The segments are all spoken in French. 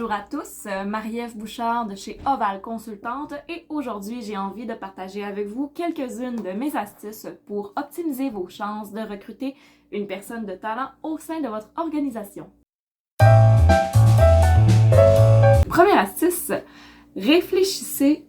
Bonjour à tous, Marie-Ève Bouchard de chez Oval Consultante et aujourd'hui j'ai envie de partager avec vous quelques-unes de mes astuces pour optimiser vos chances de recruter une personne de talent au sein de votre organisation. Première astuce, réfléchissez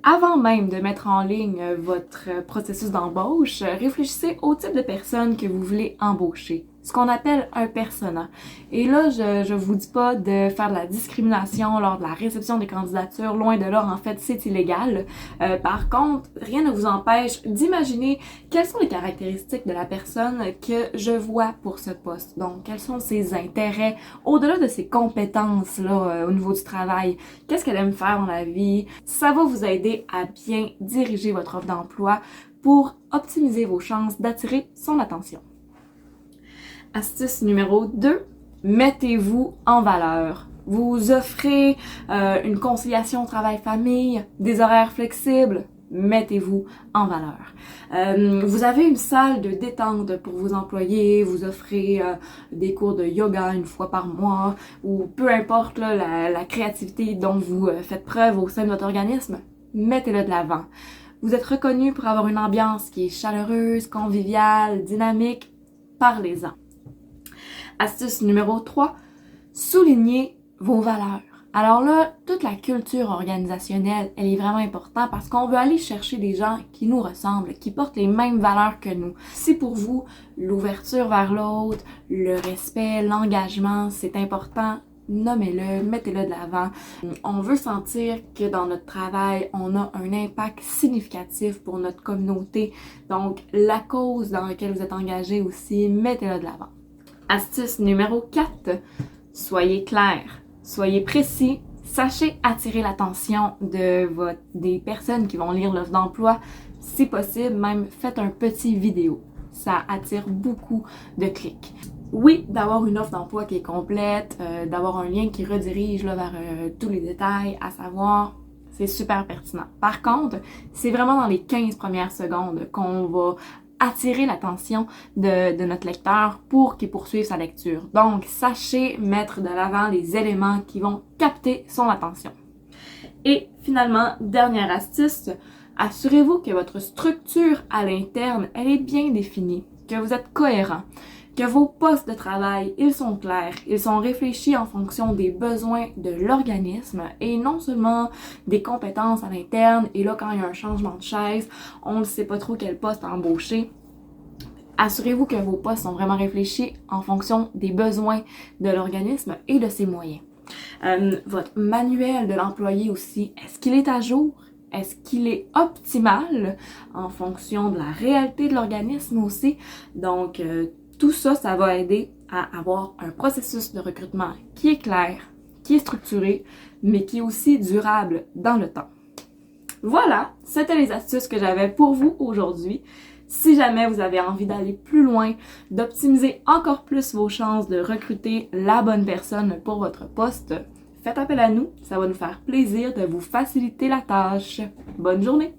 avant même de mettre en ligne votre processus d'embauche, réfléchissez au type de personne que vous voulez embaucher, ce qu'on appelle un persona. Et là, je vous dis pas de faire de la discrimination lors de la réception des candidatures, loin de là, en fait, c'est illégal. Par contre, rien ne vous empêche d'imaginer quelles sont les caractéristiques de la personne que je vois pour ce poste. Donc, quels sont ses intérêts, au-delà de ses compétences là, au niveau du travail. Qu'est-ce qu'elle aime faire dans la vie? Ça va vous aider à bien diriger votre offre d'emploi pour optimiser vos chances d'attirer son attention. Astuce numéro 2, mettez-vous en valeur. Vous offrez une conciliation travail-famille, des horaires flexibles, mettez-vous en valeur. Vous avez une salle de détente pour vos employés, vous offrez des cours de yoga une fois par mois, ou peu importe là, la créativité dont vous faites preuve au sein de votre organisme, mettez-le de l'avant. Vous êtes reconnu pour avoir une ambiance qui est chaleureuse, conviviale, dynamique, parlez-en. Astuce numéro 3, soulignez vos valeurs. Alors là, toute la culture organisationnelle, elle est vraiment importante parce qu'on veut aller chercher des gens qui nous ressemblent, qui portent les mêmes valeurs que nous. Si pour vous, l'ouverture vers l'autre, le respect, l'engagement, c'est important, nommez-le, mettez-le de l'avant. On veut sentir que dans notre travail, on a un impact significatif pour notre communauté. Donc, la cause dans laquelle vous êtes engagé aussi, mettez-le de l'avant. Astuce numéro 4, soyez clair, soyez précis, sachez attirer l'attention des personnes qui vont lire l'offre d'emploi. Si possible, même faites un petit vidéo. Ça attire beaucoup de clics. Oui, d'avoir une offre d'emploi qui est complète, d'avoir un lien qui redirige là, vers tous les détails, à savoir, c'est super pertinent. Par contre, c'est vraiment dans les 15 premières secondes qu'on va attirer l'attention de notre lecteur pour qu'il poursuive sa lecture. Donc, sachez mettre de l'avant les éléments qui vont capter son attention. Et finalement, dernière astuce, assurez-vous que votre structure à l'interne, elle est bien définie, que vous êtes cohérent, que vos postes de travail, ils sont clairs, ils sont réfléchis en fonction des besoins de l'organisme et non seulement des compétences à l'interne. Et là, quand il y a un changement de chaise, on ne sait pas trop quel poste embaucher. Assurez-vous que vos postes sont vraiment réfléchis en fonction des besoins de l'organisme et de ses moyens. Votre manuel de l'employé aussi, est-ce qu'il est à jour? Est-ce qu'il est optimal en fonction de la réalité de l'organisme aussi? Donc, tout ça, ça va aider à avoir un processus de recrutement qui est clair, qui est structuré, mais qui est aussi durable dans le temps. Voilà, c'était les astuces que j'avais pour vous aujourd'hui. Si jamais vous avez envie d'aller plus loin, d'optimiser encore plus vos chances de recruter la bonne personne pour votre poste, faites appel à nous, ça va nous faire plaisir de vous faciliter la tâche. Bonne journée!